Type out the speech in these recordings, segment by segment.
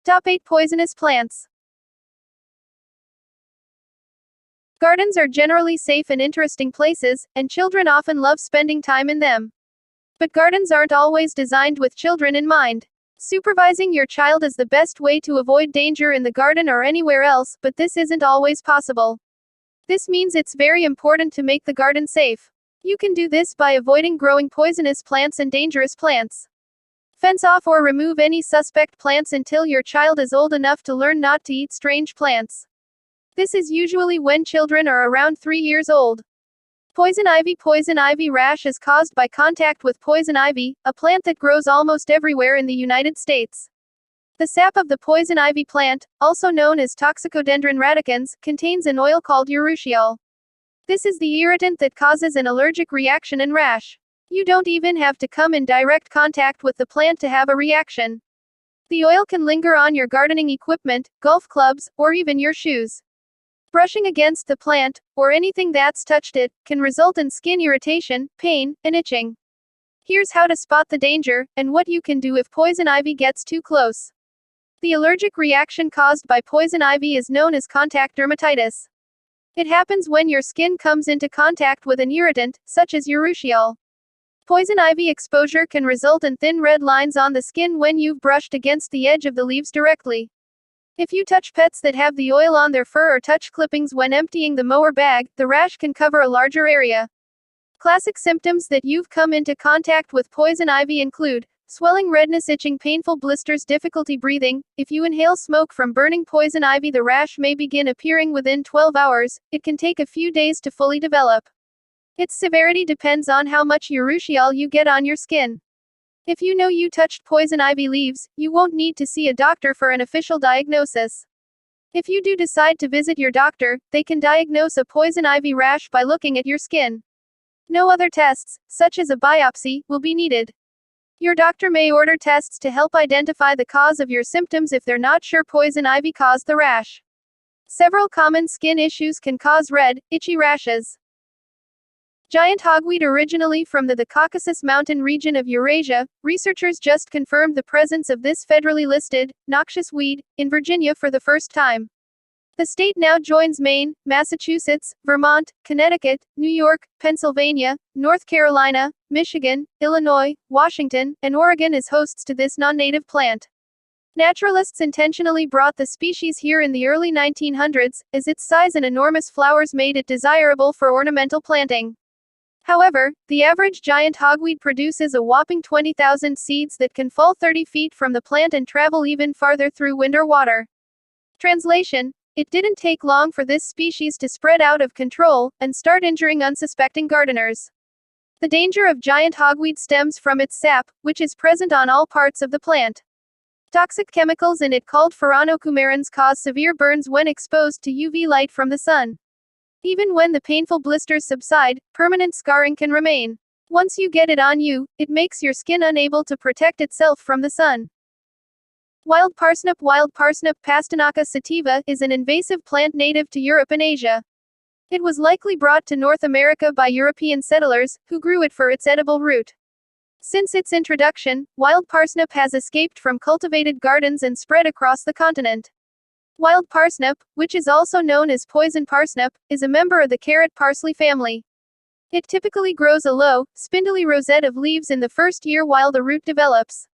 Top 8 poisonous plants. Gardens are generally safe and interesting places, and children often love spending time in them. But gardens aren't always designed with children in mind. Supervising your child is the best way to avoid danger in the garden or anywhere else, but this isn't always possible. This means it's very important to make the garden safe. You can do this by avoiding growing poisonous plants and dangerous plants. Fence off or remove any suspect plants until your child is old enough to learn not to eat strange plants. This is usually when children are around 3 years old. Poison ivy. Poison ivy rash is caused by contact with poison ivy, a plant that grows almost everywhere in the United States. The sap of the poison ivy plant, also known as Toxicodendron radicans, contains an oil called urushiol. This is the irritant that causes an allergic reaction and rash. You don't even have to come in direct contact with the plant to have a reaction. The oil can linger on your gardening equipment, golf clubs, or even your shoes. Brushing against the plant, or anything that's touched it, can result in skin irritation, pain, and itching. Here's how to spot the danger, and what you can do if poison ivy gets too close. The allergic reaction caused by poison ivy is known as contact dermatitis. It happens when your skin comes into contact with an irritant, such as urushiol. Poison ivy exposure can result in thin red lines on the skin when you've brushed against the edge of the leaves directly. If you touch pets that have the oil on their fur or touch clippings when emptying the mower bag, the rash can cover a larger area. Classic symptoms that you've come into contact with poison ivy include swelling, redness, itching, painful blisters, difficulty breathing. If you inhale smoke from burning poison ivy, the rash may begin appearing within 12 hours. It can take a few days to fully develop. Its severity depends on how much urushiol you get on your skin. If you know you touched poison ivy leaves, you won't need to see a doctor for an official diagnosis. If you do decide to visit your doctor, they can diagnose a poison ivy rash by looking at your skin. No other tests, such as a biopsy, will be needed. Your doctor may order tests to help identify the cause of your symptoms if they're not sure poison ivy caused the rash. Several common skin issues can cause red, itchy rashes. Giant hogweed. Originally from the Caucasus Mountain region of Eurasia, researchers just confirmed the presence of this federally listed, noxious weed, in Virginia for the first time. The state now joins Maine, Massachusetts, Vermont, Connecticut, New York, Pennsylvania, North Carolina, Michigan, Illinois, Washington, and Oregon as hosts to this non-native plant. Naturalists intentionally brought the species here in the early 1900s, as its size and enormous flowers made it desirable for ornamental planting. However, the average giant hogweed produces a whopping 20,000 seeds that can fall 30 feet from the plant and travel even farther through wind or water. Translation: it didn't take long for this species to spread out of control and start injuring unsuspecting gardeners. The danger of giant hogweed stems from its sap, which is present on all parts of the plant. Toxic chemicals in it called furanocoumarins cause severe burns when exposed to UV light from the sun. Even when the painful blisters subside, permanent scarring can remain. Once you get it on you, it makes your skin unable to protect itself from the sun. Wild parsnip. Wild parsnip, Pastinaca sativa, is an invasive plant native to Europe and Asia. It was likely brought to North America by European settlers, who grew it for its edible root. Since its introduction, wild parsnip has escaped from cultivated gardens and spread across the continent. Wild parsnip, which is also known as poison parsnip, is a member of the carrot parsley family. It typically grows a low, spindly rosette of leaves in the first year while the root develops.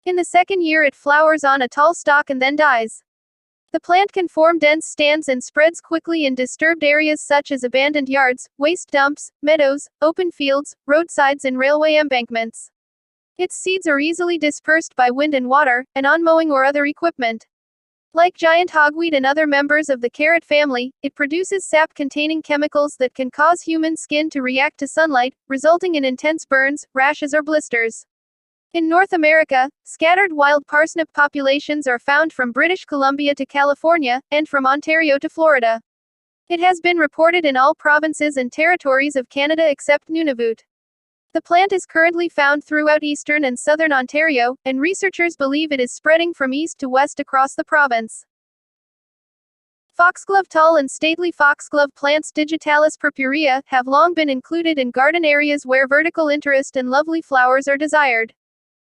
In the second year it flowers on a tall stalk and then dies. The plant can form dense stands and spreads quickly in disturbed areas such as abandoned yards, waste dumps, meadows, open fields, roadsides and railway embankments. Its seeds are easily dispersed by wind and water, and on mowing or other equipment. Like giant hogweed and other members of the carrot family, it produces sap containing chemicals that can cause human skin to react to sunlight, resulting in intense burns, rashes or blisters. In North America, scattered wild parsnip populations are found from British Columbia to California, and from Ontario to Florida. It has been reported in all provinces and territories of Canada except Nunavut. The plant is currently found throughout eastern and southern Ontario, and researchers believe it is spreading from east to west across the province. Foxglove. Tall and stately foxglove plants Digitalis purpurea have long been included in garden areas where vertical interest and lovely flowers are desired.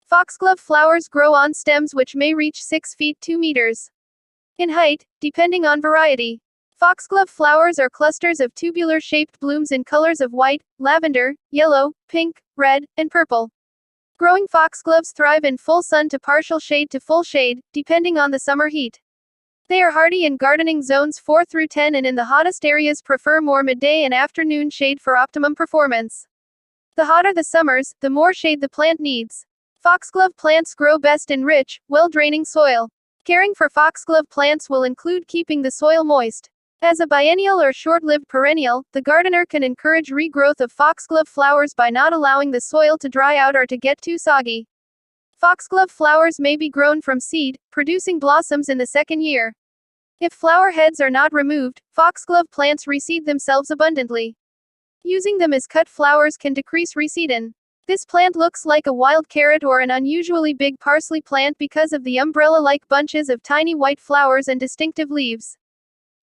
Foxglove flowers grow on stems which may reach 6 feet 2 meters in height, depending on variety. Foxglove flowers are clusters of tubular-shaped blooms in colors of white, lavender, yellow, pink, red, and purple. Growing foxgloves thrive in full sun to partial shade to full shade, depending on the summer heat. They are hardy in gardening zones 4 through 10 and in the hottest areas prefer more midday and afternoon shade for optimum performance. The hotter the summers, the more shade the plant needs. Foxglove plants grow best in rich, well-draining soil. Caring for foxglove plants will include keeping the soil moist. As a biennial or short-lived perennial, the gardener can encourage regrowth of foxglove flowers by not allowing the soil to dry out or to get too soggy. Foxglove flowers may be grown from seed, producing blossoms in the second year. If flower heads are not removed, foxglove plants reseed themselves abundantly. Using them as cut flowers can decrease reseeding. This plant looks like a wild carrot or an unusually big parsley plant because of the umbrella-like bunches of tiny white flowers and distinctive leaves.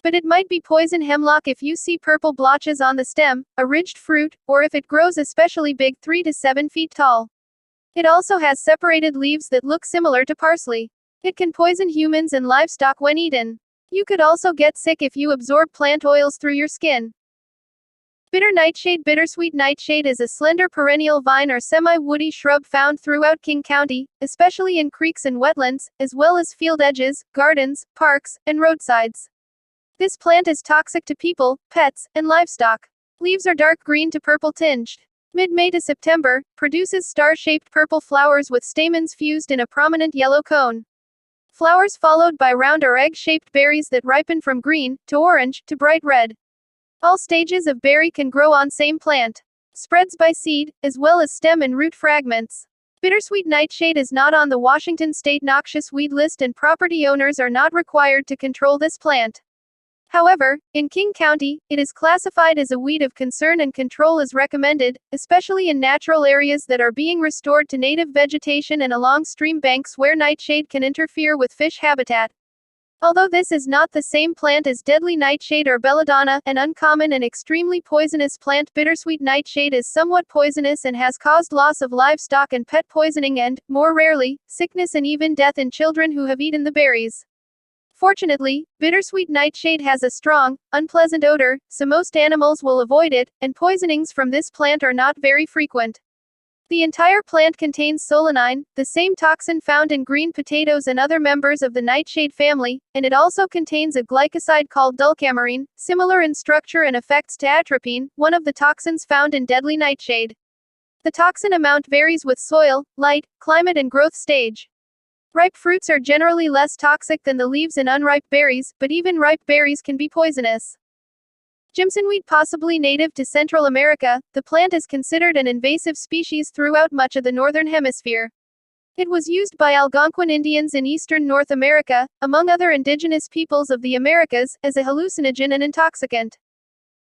But it might be poison hemlock if you see purple blotches on the stem, a ridged fruit, or if it grows especially big 3 to 7 feet tall. It also has separated leaves that look similar to parsley. It can poison humans and livestock when eaten. You could also get sick if you absorb plant oils through your skin. Bitter nightshade. Bittersweet nightshade is a slender perennial vine or semi-woody shrub found throughout King County, especially in creeks and wetlands, as well as field edges, gardens, parks, and roadsides. This plant is toxic to people, pets, and livestock. Leaves are dark green to purple tinged. Mid-May to September, produces star-shaped purple flowers with stamens fused in a prominent yellow cone. Flowers followed by round or egg-shaped berries that ripen from green, to orange, to bright red. All stages of berry can grow on same plant. Spreads by seed, as well as stem and root fragments. Bittersweet nightshade is not on the Washington State noxious weed list and property owners are not required to control this plant. However, in King County, it is classified as a weed of concern and control is recommended, especially in natural areas that are being restored to native vegetation and along stream banks where nightshade can interfere with fish habitat. Although this is not the same plant as deadly nightshade or belladonna, an uncommon and extremely poisonous plant, bittersweet nightshade is somewhat poisonous and has caused loss of livestock and pet poisoning and, more rarely, sickness and even death in children who have eaten the berries. Fortunately, bittersweet nightshade has a strong, unpleasant odor, so most animals will avoid it, and poisonings from this plant are not very frequent. The entire plant contains solanine, the same toxin found in green potatoes and other members of the nightshade family, and it also contains a glycoside called dulcamerine, similar in structure and effects to atropine, one of the toxins found in deadly nightshade. The toxin amount varies with soil, light, climate and growth stage. Ripe fruits are generally less toxic than the leaves in unripe berries, but even ripe berries can be poisonous. Ginseng wheat. Possibly native to Central America, the plant is considered an invasive species throughout much of the northern hemisphere. It was used by Algonquin Indians in eastern North America, among other indigenous peoples of the Americas, as a hallucinogen and intoxicant.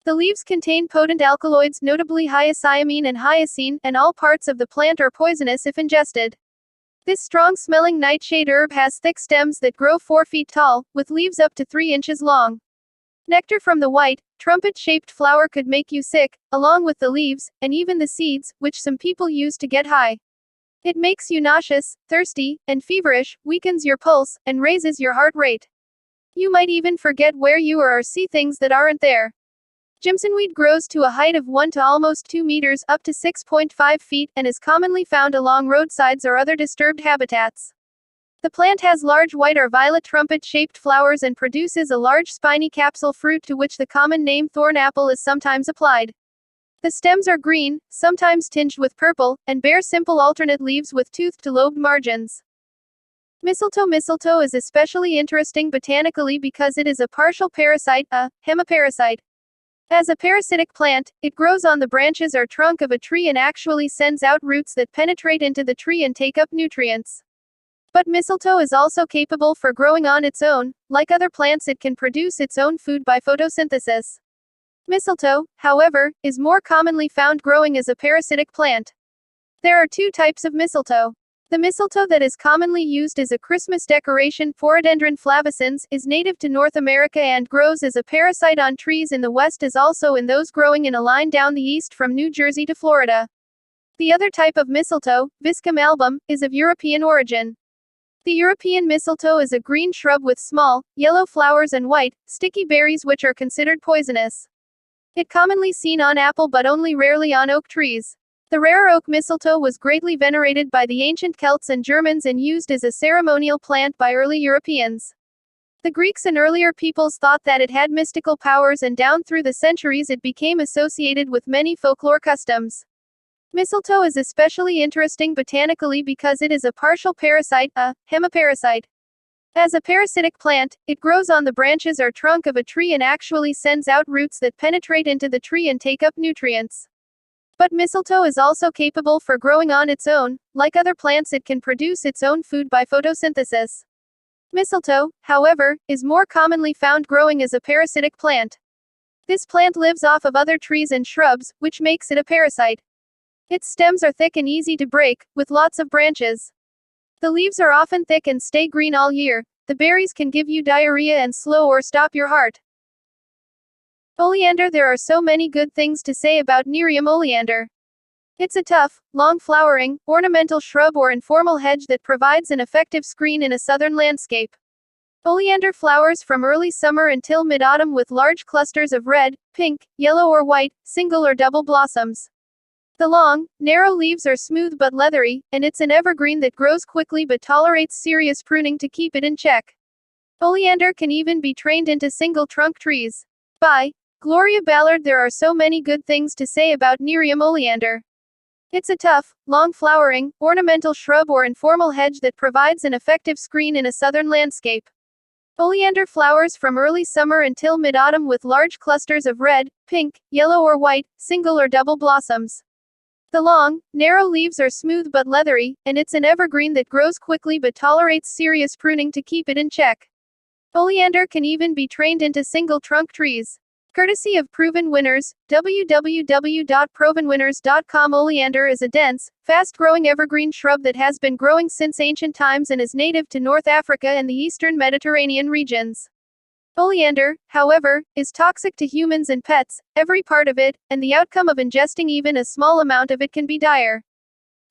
The leaves contain potent alkaloids, notably hyoscyamine and hyoscine, and all parts of the plant are poisonous if ingested. This strong-smelling nightshade herb has thick stems that grow 4 feet tall, with leaves up to 3 inches long. Nectar from the white, trumpet-shaped flower could make you sick, along with the leaves, and even the seeds, which some people use to get high. It makes you nauseous, thirsty, and feverish, weakens your pulse, and raises your heart rate. You might even forget where you are or see things that aren't there. Ginseng wheat grows to a height of 1 to almost 2 meters, up to 6.5 feet, and is commonly found along roadsides or other disturbed habitats. The plant has large white or violet trumpet-shaped flowers and produces a large spiny capsule fruit to which the common name thorn apple is sometimes applied. The stems are green, sometimes tinged with purple, and bear simple alternate leaves with toothed to lobed margins. Mistletoe. Mistletoe is especially interesting botanically because it is a partial parasite, a hemiparasite. As a parasitic plant, it grows on the branches or trunk of a tree and actually sends out roots that penetrate into the tree and take up nutrients. But mistletoe is also capable for growing on its own. Like other plants, it can produce its own food by photosynthesis. Mistletoe, however, is more commonly found growing as a parasitic plant. There are 2 types of mistletoe. The mistletoe that is commonly used as a Christmas decoration, Phoradendron flavescens, is native to North America and grows as a parasite on trees in the West as also in those growing in a line down the east from New Jersey to Florida. The other type of mistletoe, Viscum album, is of European origin. The European mistletoe is a green shrub with small, yellow flowers and white, sticky berries which are considered poisonous. It commonly seen on apple but only rarely on oak trees. The rare oak mistletoe was greatly venerated by the ancient Celts and Germans and used as a ceremonial plant by early Europeans. The Greeks and earlier peoples thought that it had mystical powers, and down through the centuries it became associated with many folklore customs. Mistletoe is especially interesting botanically because it is a partial parasite, a hemiparasite. As a parasitic plant, it grows on the branches or trunk of a tree and actually sends out roots that penetrate into the tree and take up nutrients. But mistletoe is also capable for growing on its own. Like other plants, it can produce its own food by photosynthesis. Mistletoe, however, is more commonly found growing as a parasitic plant. This plant lives off of other trees and shrubs, which makes it a parasite. Its stems are thick and easy to break, with lots of branches. The leaves are often thick and stay green all year. The berries can give you diarrhea and slow or stop your heart. Oleander. There are so many good things to say about Nerium oleander. It's a tough, long-flowering, ornamental shrub or informal hedge that provides an effective screen in a southern landscape. Oleander flowers from early summer until mid-autumn with large clusters of red, pink, yellow or white, single or double blossoms. The long, narrow leaves are smooth but leathery, and it's an evergreen that grows quickly but tolerates serious pruning to keep it in check. Oleander can even be trained into single trunk trees. By Gloria Ballard. There are so many good things to say about Nerium oleander. It's a tough, long-flowering, ornamental shrub or informal hedge that provides an effective screen in a southern landscape. Oleander flowers from early summer until mid-autumn with large clusters of red, pink, yellow or white, single or double blossoms. The long, narrow leaves are smooth but leathery, and it's an evergreen that grows quickly but tolerates serious pruning to keep it in check. Oleander can even be trained into single trunk trees. Courtesy of Proven Winners, www.provenwinners.com. Oleander is a dense, fast-growing evergreen shrub that has been growing since ancient times and is native to North Africa and the eastern Mediterranean regions. Oleander, however, is toxic to humans and pets, every part of it, and the outcome of ingesting even a small amount of it can be dire.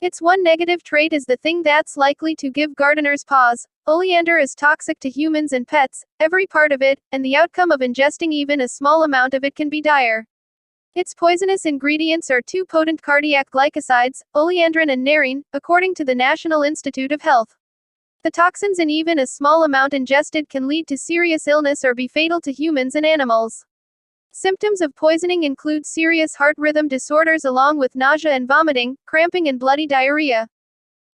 Its one negative trait is the thing that's likely to give gardeners pause. Oleander is toxic to humans and pets, every part of it, and the outcome of ingesting even a small amount of it can be dire. Its poisonous ingredients are two potent cardiac glycosides, oleandrin and nerine, according to the National Institute of Health. The toxins in even a small amount ingested can lead to serious illness or be fatal to humans and animals. Symptoms of poisoning include serious heart rhythm disorders along with nausea and vomiting, cramping and bloody diarrhea.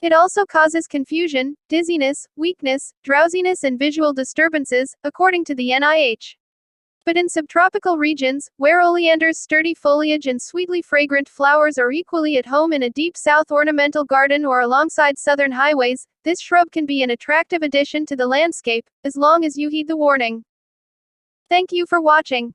It also causes confusion, dizziness, weakness, drowsiness and visual disturbances, according to the NIH. But in subtropical regions, where oleander's sturdy foliage and sweetly fragrant flowers are equally at home in a deep south ornamental garden or alongside southern highways, this shrub can be an attractive addition to the landscape, as long as you heed the warning. Thank you for watching.